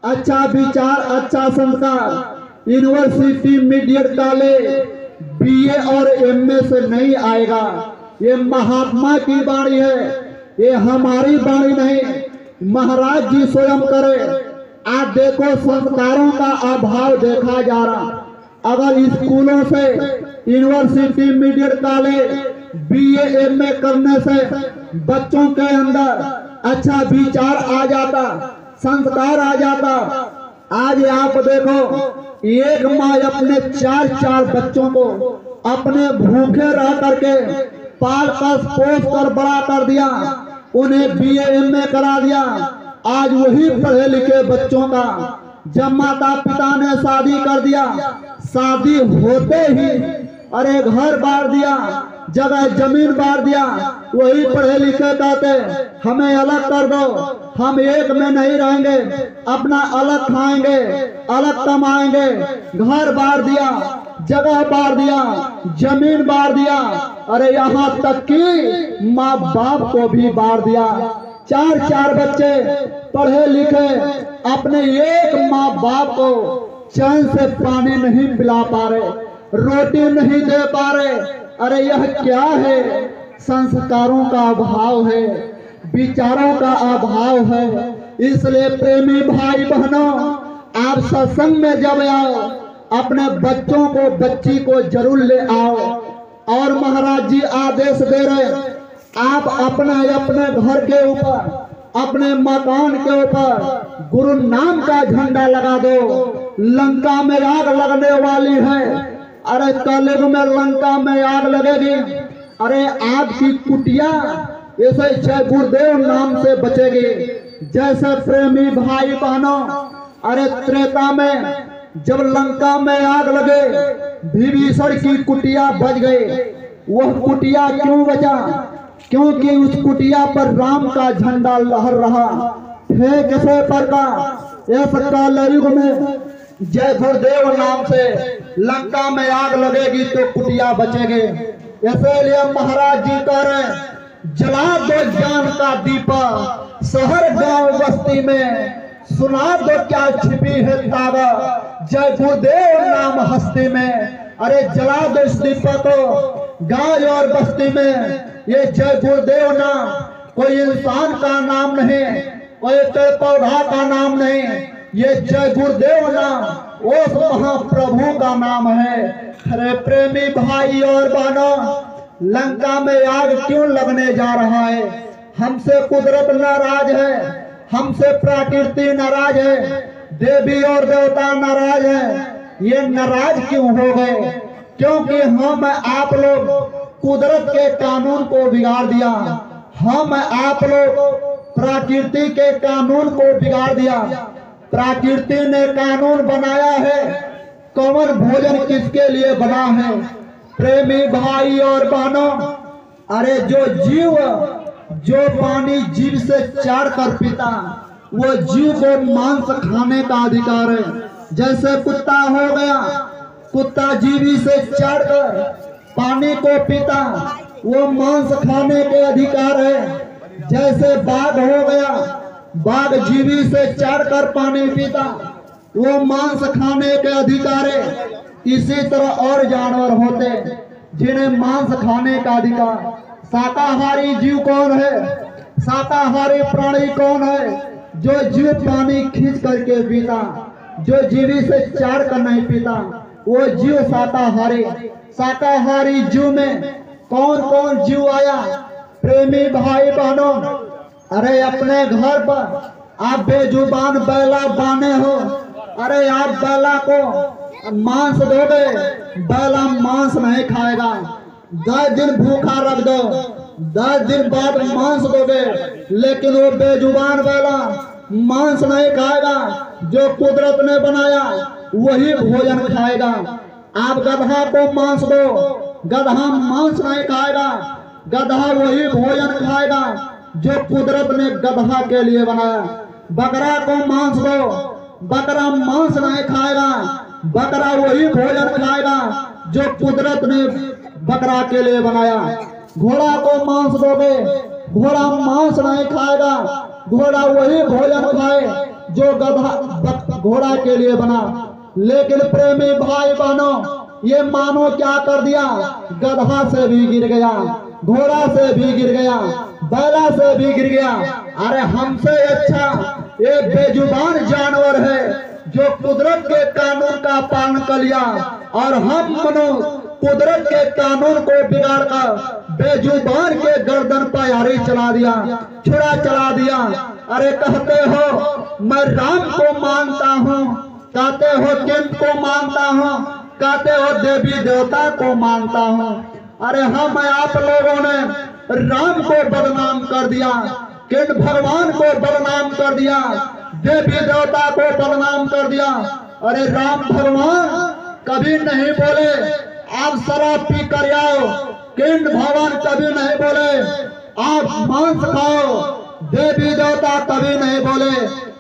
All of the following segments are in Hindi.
अच्छा विचार, अच्छा संस्कार यूनिवर्सिटी, मीडियट कॉलेज, बीए और एमए से नहीं आएगा। ये महात्मा की वाणी है, ये हमारी वाणी नहीं। महाराज जी स्वयं करे। आज देखो संस्कारों का अभाव देखा जा रहा। अगर स्कूलों से, यूनिवर्सिटी, मीडियट कॉलेज, बीए एमए करने से बच्चों के अंदर अच्छा विचार आ जाता, संस्कार आ जाता। आज आप देखो, एक माँ अपने चार चार बच्चों को अपने भूखे रह करके पाल कर पोस कर बड़ा कर दिया, उन्हें बीए एमए करा दिया। आज वही पढ़े लिखे बच्चों का जब माता पिता ने शादी कर दिया, शादी होते ही अरे घर बांट दिया, जगह जमीन बांट दिया, वही पढ़े लिखे कहते हमें अलग कर दो, हम एक में नहीं रहेंगे, अपना अलग खाएंगे, अलग कमाएंगे। घर बांट दिया, जगह बांट दिया, जमीन बांट दिया, अरे यहाँ तक कि माँ बाप को भी बांट दिया। चार चार बच्चे पढ़े लिखे अपने एक माँ बाप को चैन से पानी नहीं पिला पा रहे, रोटी नहीं दे पा रहे। अरे यह क्या है? संस्कारों का अभाव है, विचारों का अभाव है। इसलिए प्रेमी भाई बहनों, आप सत्संग में जब आओ, अपने बच्चों को, बच्ची को जरूर ले आओ। और महाराज जी आदेश दे रहे, आप अपने अपने घर के ऊपर, अपने मकान के ऊपर गुरु नाम का झंडा लगा दो। लंका में आग लगने वाली है, अरे कलयुग में लंका में आग लगेगी। अरे आपकी कुटिया ऐसे जय गुरुदेव नाम से बचेगी। जैसे प्रेमी भाई बहनों, अरे त्रेता में जब लंका में आग लगे, विभीषण की कुटिया बच गई। वह कुटिया क्यों बचा? क्योंकि उस कुटिया पर राम का झंडा लहर रहा है। किसे पर का इस कलयुग में जय गुरुदेव नाम से लंका में आग लगेगी तो कुटिया बचेगी। इसलिए महाराज जी कह रहे, जला दो ज्ञान का दीपा शहर गांव बस्ती में, सुना दो क्या छिपी है तारा जय गुरुदेव नाम हस्ती में। अरे जला दो इस दीपक को गांव और बस्ती में। ये जय गुरुदेव नाम कोई इंसान का नाम नहीं, कोई पेड़ पौधा का नाम नहीं, ये जय गुरुदेव नाम उस महाप्रभु का नाम है। अरे प्रेमी भाई और बहनों, लंका में आग क्यों लगने जा रहा है? हमसे कुदरत नाराज है, हमसे प्रकृति नाराज है, देवी और देवता नाराज है। ये नाराज क्यों हो गए? क्योंकि हम आप लोग कुदरत के कानून को बिगाड़ दिया, हम आप लोग प्रकृति के कानून को बिगाड़ दिया। प्रकृति ने कानून बनाया है, कौन भोजन किसके लिए बना है। प्रेमी भाई और बहनों, अरे जो जीव, जो पानी जीव से चाड़ कर पीता, वो जीव को मांस खाने का अधिकार है। जैसे कुत्ता हो गया, कुत्ता जीवी से चाड़ कर पानी को पीता, वो मांस खाने के अधिकार है। जैसे बाघ हो गया, बाघ जीवी से चाड़ कर पानी पीता, वो मांस खाने के अधिकार है। इसी तरह और जानवर होते जिन्हें मांस खाने का अधिकार। शाकाहारी जीव कौन है? शाकाहारी प्राणी कौन है? जो जीव पानी खींच करके पीता, जो जीवी से चाड़ कर नहीं पीता, वो जीव शाकाहारी। शाकाहारी जीव में कौन कौन जीव आया? प्रेमी भाई बहनों, अरे अपने घर पर आप बेजुबान बैला बाने हो, अरे आप बैला को मांस दोगे, बैला मांस नहीं खाएगा। 10 दिन भूखा रख दो, 10 दिन बाद मांस दोगे, लेकिन वो बेजुबान बैला मांस नहीं खाएगा। जो कुदरत ने बनाया वही भोजन खाएगा। आप गधा को मांस दो, गधा मांस नहीं खाएगा, गधा वही भोजन खाएगा जो कुदरत ने गधा के लिए बनाया। बकरा को मांस दो, बकरा मांस नहीं खाएगा, बकरा वही भोजन खाएगा जो कुदरत ने बकरा के लिए बनाया। घोड़ा को मांस दोगे, घोड़ा मांस नहीं खाएगा, घोड़ा वही भोजन खाए जो गधा घोड़ा के लिए बना। लेकिन प्रेमी भाई बहनों, ये मानो क्या कर दिया, गधा से भी गिर गया, घोड़ा से भी गिर गया, बैला से भी गिर गया। अरे हमसे अच्छा ये बेजुबान जानवर है जो कुदरत के कानून का पालन कर लिया, और हम मनो कुदरत के कानून को बिगाड़ कर बेजुबान के गर्दन पर यारी चला दिया, छुरा चला दिया। अरे कहते हो मैं राम को मानता हूँ, कहते हो किंत को मानता हूँ, कहते हो देवी देवता को मानता हूँ। अरे हम आप लोगों ने राम को बदनाम कर दिया, किंत भगवान को बदनाम कर दिया, देवी देवता को बदनाम कर दिया। अरे राम भगवान कभी नहीं बोले आप शराब पी कर आओ, किंत भगवान कभी नहीं बोले आप मांस खाओ, देवी देवता कभी नहीं बोले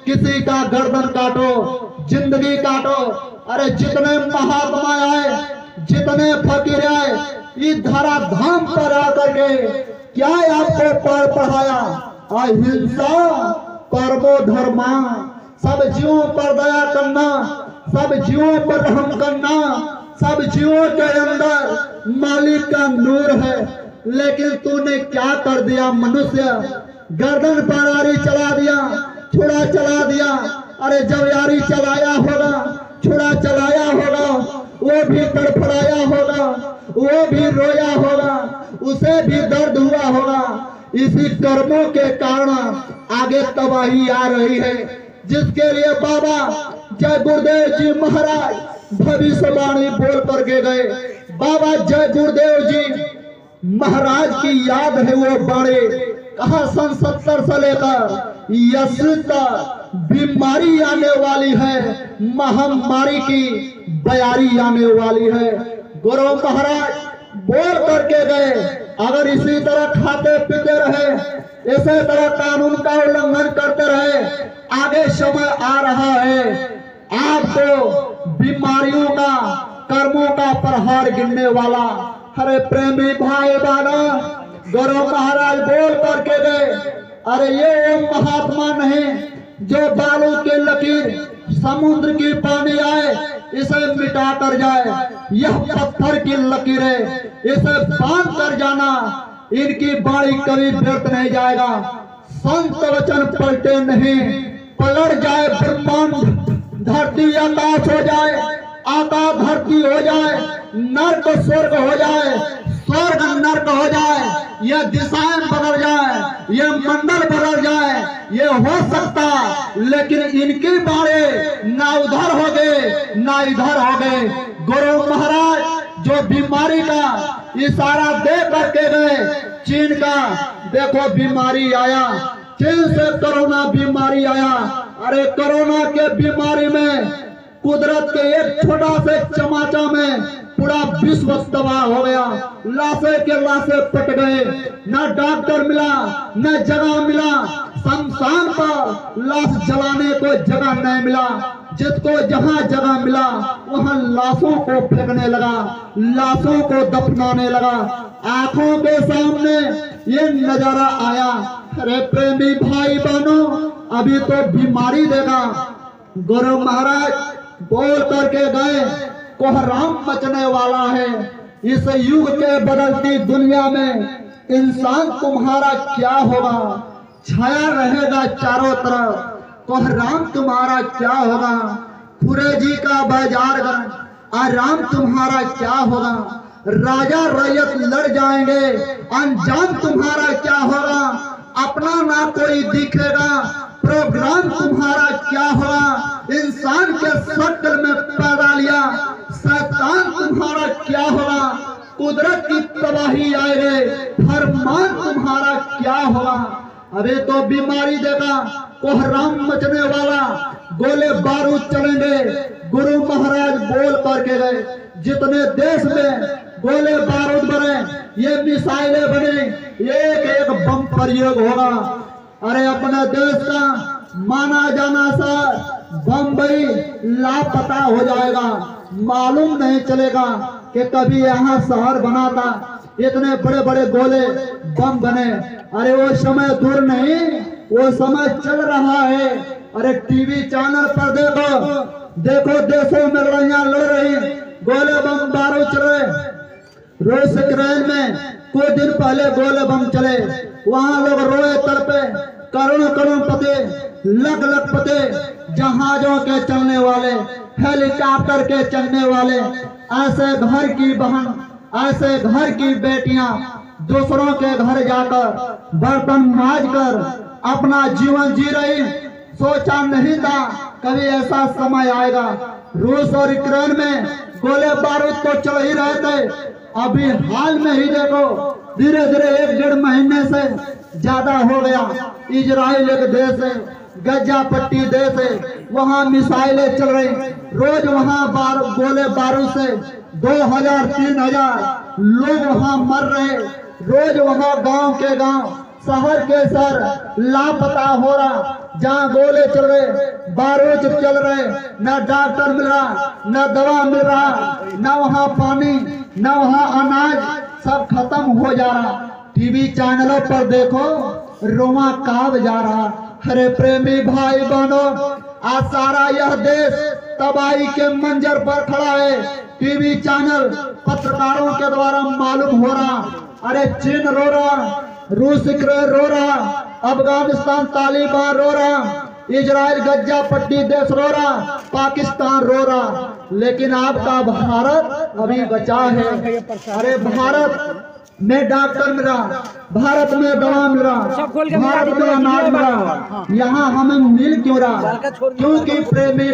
किसी का गर्दन काटो, जिंदगी काटो। अरे जितने महात्मा आए, जितने फकीर आए, इस धरा धाम पर आकर के क्या आपको पढ़ाया, अहिंसा परमो धर्मा, सब जीवों पर दया करना, सब जीवों पर रहम करना, सब जीवों के अंदर मालिक का नूर है। लेकिन तूने क्या कर दिया मनुष्य, गर्दन पर यारी चला दिया, छुरा चला दिया। अरे जब यारी चलाया होगा, छुरा चलाया होगा, वो भी तड़फड़ाया होगा, वो भी रोया होगा, उसे भी दर्द हुआ होगा। इसी कर्मों के कारण आगे तबाही आ रही है, जिसके लिए बाबा जय गुरुदेव जी महाराज भविष्यवाणी बोल करके गए। बाबा जय गुरुदेव जी महाराज की याद है वो बाणे, कहा सन 70 से लेकर 80 तक बीमारी आने वाली है, महामारी की बयारी आने वाली है। गुरु महाराज बोल करके गए, अगर इसी तरह खाते पीते रहे, इसी तरह कानून का उल्लंघन करते रहे, आगे समय आ रहा है आपको बीमारियों का, कर्मों का प्रहार गिरने वाला। अरे प्रेमी भाई बहनों, गुरु महाराज बोल करके गए, अरे ये महात्मा नहीं जो बालू की लकीर समुद्र की पानी आए इसे मिटा कर जाए, यह पत्थर की लकीर है, इसे बांध कर जाना, इनकी बाणी कभी व्यर्थ नहीं जाएगा। संत वचन पलटे नहीं, पलट जाए ब्रह्मांड, धरती आकाश हो जाए, आकाश धरती हो जाए, नर्क स्वर्ग हो जाए, स्वर्ग नर्क हो जाए, यह दिशाएं बदल जाए, यह मंडल बदल जाए, ये हो सकता। लेकिन इनके बारे ना उधर हो गए ना इधर हो गए। गुरु महाराज जो बीमारी का इशारा दे करके गए, चीन का देखो बीमारी आया, चीन से कोरोना बीमारी आया। अरे कोरोना के बीमारी में कुदरत के एक छोटा से चमाचा में पूरा विश्व तबाह हो गया, लाशें के लाशें पट गए, न डॉक्टर मिला, न जगह मिला, शमशान पर लाश जलाने को जगह नहीं मिला, जिसको जहां जगह मिला वहां लाशों को फेंकने लगा, लाशों को दफनाने लगा। आंखों के सामने ये नजारा आया। अरे प्रेमी भाई बहनों, अभी तो बीमारी देगा। गुरु महाराज बोल करके गए, कोहराम मचने वाला है। इस युग के बदलती दुनिया में इंसान तुम्हारा क्या होगा, छाया रहेगा चारों तरफ, कोहराम तुम्हारा क्या होगा। खुरेजी का बाजार आराम तुम्हारा क्या होगा, राजा रैयत लड़ जाएंगे, अंजाम तुम्हारा क्या होगा। अपना ना कोई दिखेगा, प्रोग्राम तुम्हारा क्या होगा। इंसान के शक्ल में पैदा लिया, शैतान तुम्हारा क्या होगा। कुदरत की तबाही आएगी, फरमान तुम्हारा क्या होगा। अरे तो बीमारी देगा, कोहराम मचने वाला, गोले बारूद चलेंगे। गुरु महाराज बोल करके गए, जितने देश में गोले बारूद बने, ये मिसाइलें बने, एक एक बम प्रयोग होगा। अरे अपने देश का माना जाना सा बम्बई लापता हो जाएगा, मालूम नहीं चलेगा कि कभी यहाँ शहर बना था, इतने बड़े बड़े गोले बम बने। अरे वो समय दूर नहीं, वो समय चल रहा है। अरे टीवी चैनल पर देखो देशों में लड़ाइयां लड़ रही, गोले बम बारूद चल रहे। रूस यूक्रेन में कुछ दिन पहले गोले बम चले, वहां लोग रोए तड़पे, करोड़ों पते, लाख पते, जहाजों के चलने वाले, हेलीकॉप्टर के चलने वाले, ऐसे घर की बहन, ऐसे घर की बेटियां दूसरों के घर जाकर बर्तन मांज कर अपना जीवन जी रही। सोचा नहीं था कभी ऐसा समय आएगा। रूस और यूक्रेन में गोले बारूद तो चल ही रहे थे, अभी हाल में ही देखो धीरे धीरे 1-1.5 महीने से ज्यादा हो गया, इजराइल एक देश है, गजा पट्टी देश है, वहां मिसाइलें चल रही, रोज वहां गोले बारूद से 2000-3000 लोग वहां मर रहे, रोज वहां गांव के गांव, शहर के शहर लापता हो रहा। जहां गोले चल रहे, बारूद चल रहे, न डॉक्टर मिल रहा, न दवा मिल रहा, न वहां पानी, न वहां अनाज, सब खत्म हो जा रहा। टीवी चैनलों पर देखो रोमा कांप जा रहा। अरे प्रेमी भाई बहनों, आज सारा यह देश तबाही के मंजर पर खड़ा है। टीवी चैनल पत्रकारों के द्वारा मालूम हो रहा। अरे चीन रो रहा, रूस यूक्रेन रो रहा, अफगानिस्तान तालिबान रो रहा, इजराइल गज्जा पट्टी देश रो रहा, पाकिस्तान रो रहा, लेकिन आपका भारत अभी बचा है। अरे भारत में डॉक्टर मिल रहा, भारत में दवा मिल रहा, भारत में अनाज मिल रहा, यहाँ हमें मिल क्यों रहा? क्योंकि प्रेमी